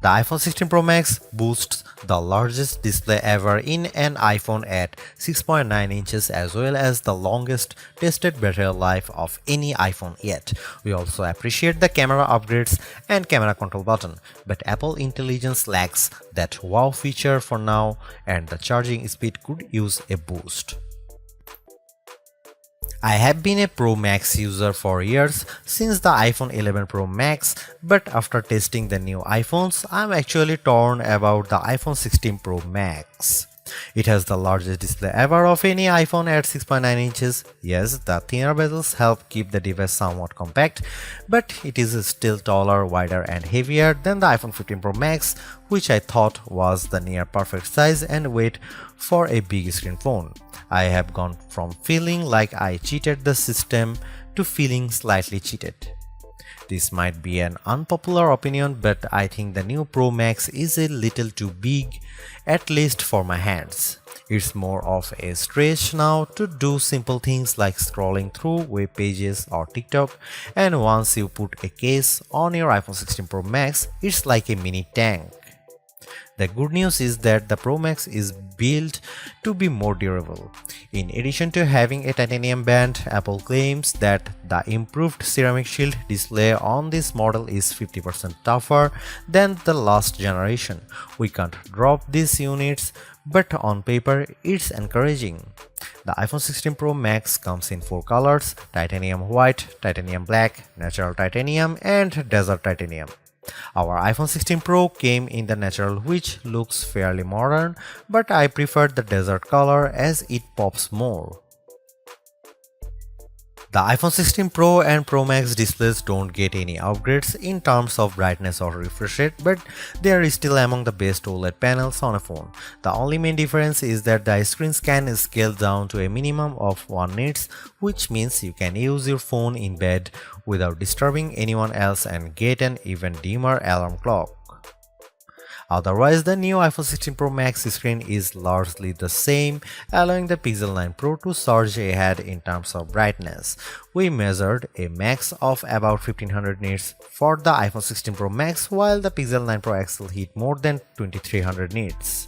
The iPhone 16 Pro Max boasts the largest display ever in an iPhone at 6.9 inches as well as the longest tested battery life of any iPhone yet. We also appreciate the camera upgrades and camera control button, but Apple Intelligence lacks that wow feature for now and the charging speed could use a boost. I have been a Pro Max user for years since the iPhone 11 Pro Max, but after testing the new iPhones, I'm actually torn about the iPhone 16 Pro Max. It has the largest display ever of any iPhone at 6.9 inches. Yes, the thinner bezels help keep the device somewhat compact, but it is still taller, wider and heavier than the iPhone 15 Pro Max, which I thought was the near perfect size and weight for a big screen phone. I have gone from feeling like I cheated the system to feeling slightly cheated. This might be an unpopular opinion, but I think the new Pro Max is a little too big, at least for my hands. It's more of a stretch now to do simple things like scrolling through web pages or TikTok, and once you put a case on your iPhone 16 Pro Max, it's like a mini tank. The good news is that the Pro Max is built to be more durable. In addition to having a titanium band, Apple claims that the improved ceramic shield display on this model is 50% tougher than the last generation. We can't drop these units, but on paper it's encouraging. The iPhone 16 Pro Max comes in 4 colors: titanium white, titanium black, natural titanium, and desert titanium. Our iPhone 16 Pro came in the natural, which looks fairly modern, but I prefer the desert color as it pops more. The iPhone 16 Pro and Pro Max displays don't get any upgrades in terms of brightness or refresh rate, but they are still among the best OLED panels on a phone. The only main difference is that the screens can scale down to a minimum of 1 nits, which means you can use your phone in bed without disturbing anyone else and get an even dimmer alarm clock. Otherwise, the new iPhone 16 Pro Max screen is largely the same, allowing the Pixel 9 Pro to surge ahead in terms of brightness. We measured a max of about 1500 nits for the iPhone 16 Pro Max, while the Pixel 9 Pro XL hit more than 2300 nits.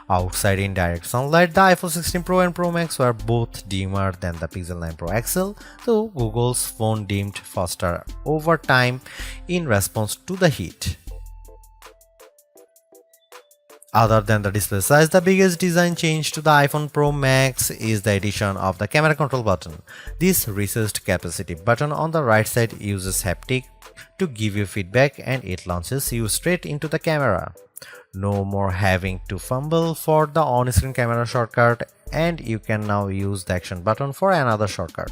Outside in direct sunlight, the iPhone 16 Pro and Pro Max were both dimmer than the Pixel 9 Pro XL, though Google's phone dimmed faster over time in response to the heat. Other than the display size, the biggest design change to the iPhone Pro Max is the addition of the camera control button. This recessed capacitive button on the right side uses haptic to give you feedback, and it launches you straight into the camera. No more having to fumble for the on-screen camera shortcut, and you can now use the action button for another shortcut.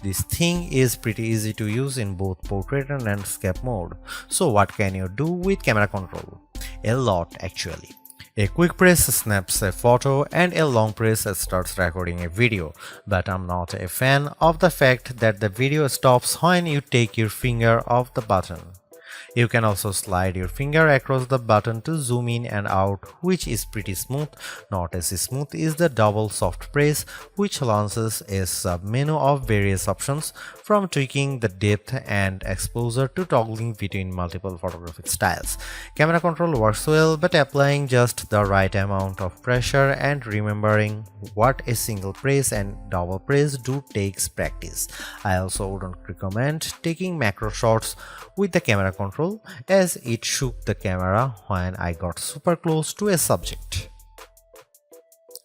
This thing is pretty easy to use in both portrait and landscape mode. So what can you do with camera control? A lot, actually. A quick press snaps a photo and a long press starts recording a video, but I'm not a fan of the fact that the video stops when you take your finger off the button. You can also slide your finger across the button to zoom in and out, which is pretty smooth. Not as smooth is the double soft press, which launches a sub-menu of various options, from tweaking the depth and exposure to toggling between multiple photographic styles. Camera control works well, but applying just the right amount of pressure and remembering what a single press and double press do takes practice. I also wouldn't recommend taking macro shots with the camera control, as it shook the camera when I got super close to a subject.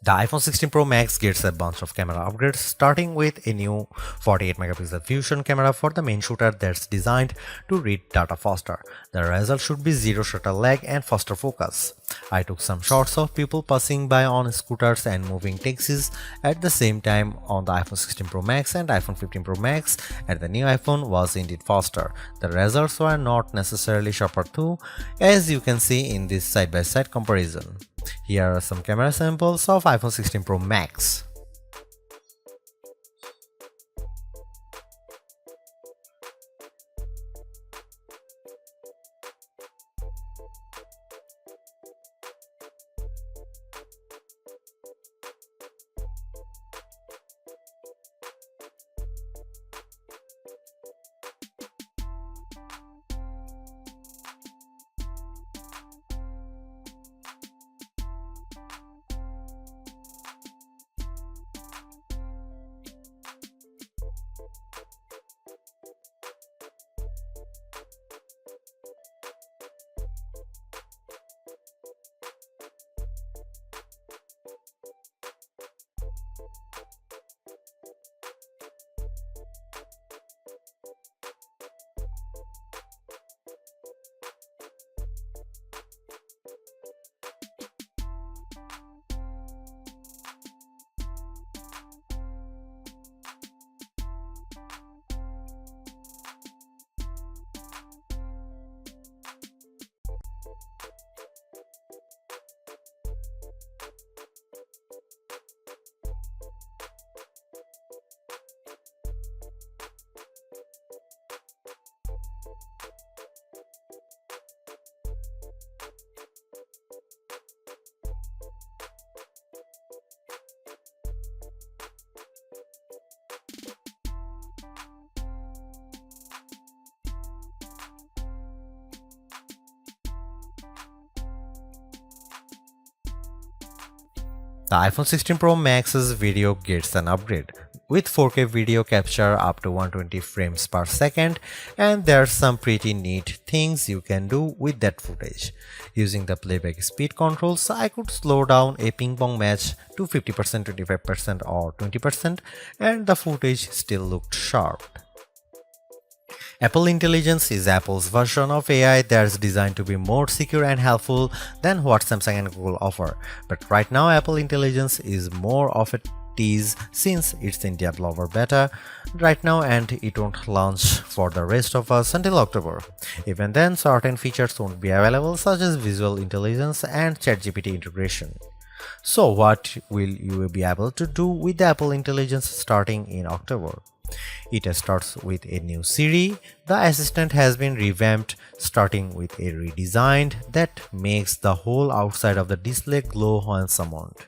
The iPhone 16 Pro Max gets a bunch of camera upgrades, starting with a new 48 megapixel fusion camera for the main shooter that's designed to read data faster. The result should be zero shutter lag and faster focus. I took some shots of people passing by on scooters and moving taxis at the same time on the iPhone 16 Pro Max and iPhone 15 Pro Max, and the new iPhone was indeed faster. The results were not necessarily sharper too, as you can see in this side-by-side comparison. Here are some camera samples of iPhone 16 Pro Max. The iPhone 16 Pro Max's video gets an upgrade with 4K video capture up to 120 frames per second, and there's some pretty neat things you can do with that footage. Using the playback speed controls, I could slow down a ping pong match to 50%, 25% or 20%, and the footage still looked sharp. Apple Intelligence is Apple's version of AI that's designed to be more secure and helpful than what Samsung and Google offer. But right now, Apple Intelligence is more of a tease since it's in developer beta right now and it won't launch for the rest of us until October. Even then, certain features won't be available such as visual intelligence and ChatGPT integration. So what will you be able to do with the Apple Intelligence starting in October? It starts with a new Siri. The assistant has been revamped, starting with a redesigned that makes the whole outside of the display glow when summoned.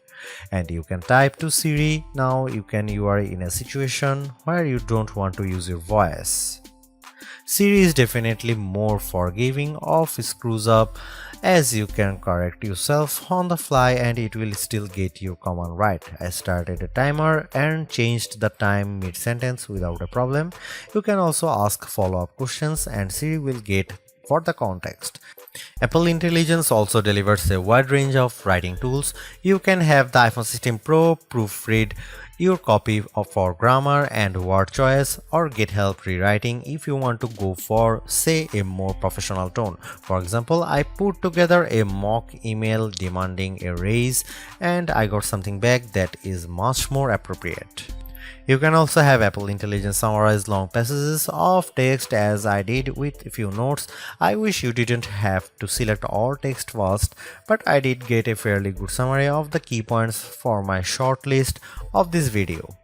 And you can type to Siri. Now you are in a situation where you don't want to use your voice. Siri is definitely more forgiving of screws up, as you can correct yourself on the fly and it will still get your command right. I started a timer and changed the time mid-sentence without a problem. You can also ask follow-up questions and Siri will get for the context. Apple Intelligence also delivers a wide range of writing tools. You can have the iPhone 16 Pro proofread your copy for grammar and word choice, or get help rewriting if you want to go for, say, a more professional tone. For example, I put together a mock email demanding a raise and I got something back that is much more appropriate. You can also have Apple Intelligence summarize long passages of text as I did with a few notes. I wish you didn't have to select all text first, but I did get a fairly good summary of the key points for my short list of this video.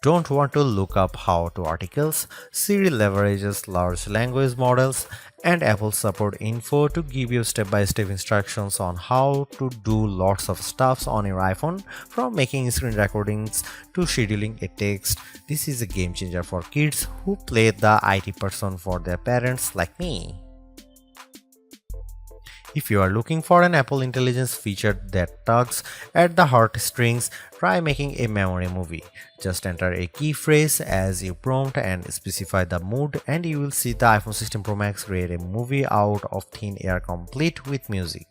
Don't want to look up how-to articles? Siri leverages large language models and Apple support info to give you step-by-step instructions on how to do lots of stuff on your iPhone, from making screen recordings to scheduling a text. This is a game changer for kids who play the IT person for their parents like me. If you are looking for an Apple Intelligence feature that tugs at the heartstrings, try making a memory movie. Just enter a key phrase as you prompt and specify the mood, and you will see the iPhone 16 Pro Max create a movie out of thin air complete with music.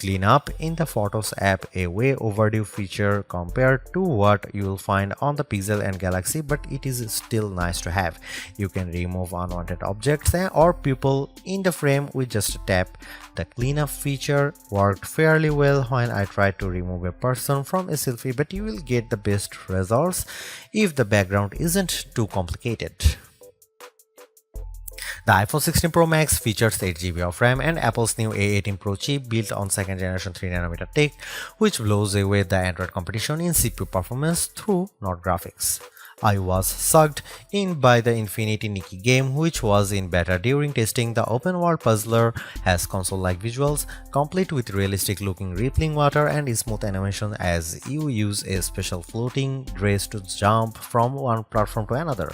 Clean up in the Photos app, a way overdue feature compared to what you will find on the Pixel and Galaxy, but it is still nice to have. You can remove unwanted objects or people in the frame with just a tap. The cleanup feature worked fairly well when I tried to remove a person from a selfie, but you will get the best results if the background isn't too complicated. The iPhone 16 Pro Max features 8GB of RAM and Apple's new A18 Pro chip built on 2nd generation 3nm tech, which blows away the Android competition in CPU performance through not graphics. I was sucked in by the Infinity Nikki game, which was in beta during testing. The open world puzzler has console-like visuals, complete with realistic looking rippling water and smooth animation as you use a special floating dress to jump from one platform to another.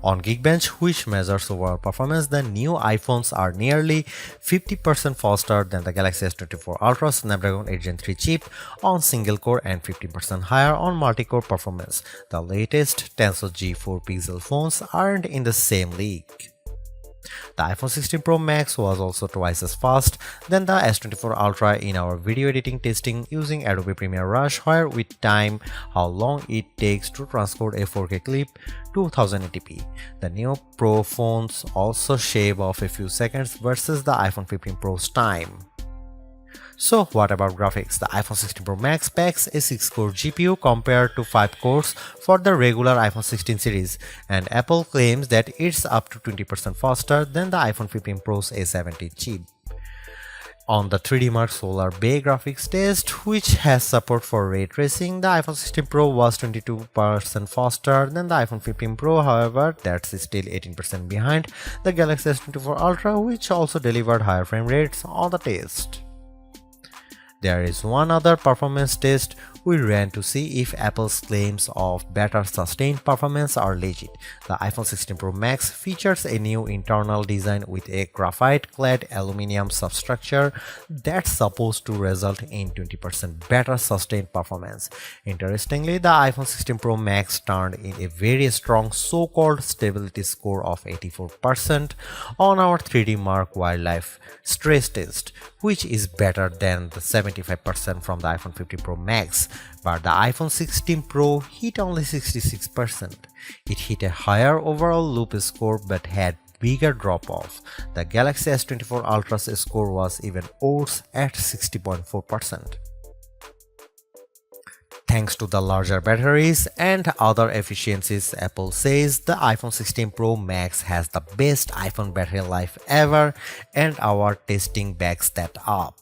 On Geekbench, which measures overall performance, the new iPhones are nearly 50% faster than the Galaxy S24 Ultra Snapdragon 8 Gen 3 chip on single core and 50% higher on multi-core performance. The latest Tensor G4 Pixel phones aren't in the same league. The iPhone 16 Pro Max was also twice as fast than the S24 Ultra in our video editing testing using Adobe Premiere Rush, where we time how long it takes to transport a 4K clip to 1080p. The new Pro phones also shave off a few seconds versus the iPhone 15 Pro's time. So what about graphics? The iPhone 16 Pro Max packs a 6-core GPU compared to 5 cores for the regular iPhone 16 series, and Apple claims that it's up to 20% faster than the iPhone 15 Pro's A70 chip. On the 3D Mark Solar Bay graphics test, which has support for ray tracing, the iPhone 16 Pro was 22% faster than the iPhone 15 Pro. However, that's still 18% behind the Galaxy S24 Ultra, which also delivered higher frame rates on the test. There is one other performance test we ran to see if Apple's claims of better sustained performance are legit. The iPhone 16 Pro Max features a new internal design with a graphite-clad aluminum substructure that's supposed to result in 20% better sustained performance. Interestingly, the iPhone 16 Pro Max turned in a very strong so-called stability score of 84% on our 3D Mark Wildlife stress test, which is better than the 75% from the iPhone 15 Pro Max, but the iPhone 16 Pro hit only 66%. It hit a higher overall loop score but had bigger drop-off. The Galaxy S24 Ultra's score was even worse at 60.4%. Thanks to the larger batteries and other efficiencies, Apple says the iPhone 16 Pro Max has the best iPhone battery life ever, and our testing backs that up.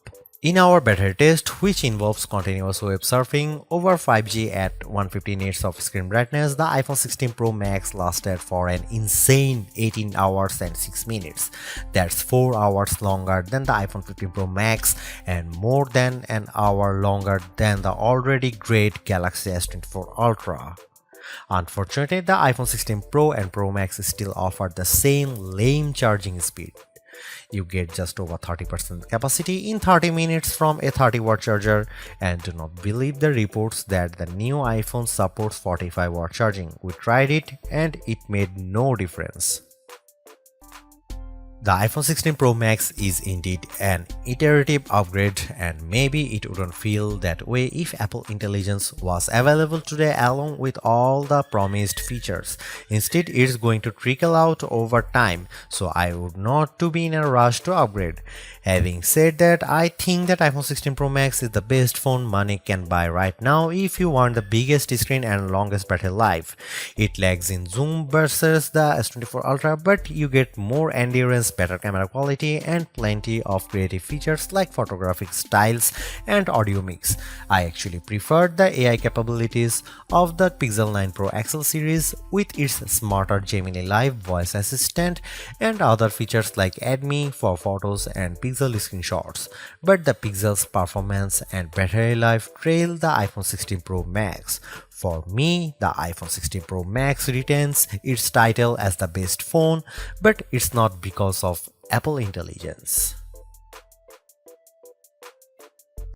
In our battery test, which involves continuous web surfing over 5G at 150 nits of screen brightness, the iPhone 16 Pro Max lasted for an insane 18 hours and 6 minutes. That's 4 hours longer than the iPhone 15 Pro Max and more than an hour longer than the already great Galaxy S24 Ultra. Unfortunately, the iPhone 16 Pro and Pro Max still offer the same lame charging speed. You get just over 30% capacity in 30 minutes from a 30-watt charger, and do not believe the reports that the new iPhone supports 45-watt charging. We tried it and it made no difference. The iPhone 16 Pro Max is indeed an iterative upgrade, and maybe it wouldn't feel that way if Apple Intelligence was available today along with all the promised features. Instead, it's going to trickle out over time, so I would not to be in a rush to upgrade. Having said that, I think that iPhone 16 Pro Max is the best phone money can buy right now if you want the biggest screen and longest battery life. It lags in zoom versus the S24 Ultra, but you get more endurance, better camera quality, and plenty of creative features like photographic styles and audio mix. I actually preferred the AI capabilities of the Pixel 9 Pro XL series with its smarter Gemini Live voice assistant and other features like Add Me for photos and Pixel screenshots, but the Pixel's performance and battery life trail the iPhone 16 Pro Max. For me, the iPhone 16 Pro Max retains its title as the best phone, but it's not because of Apple Intelligence.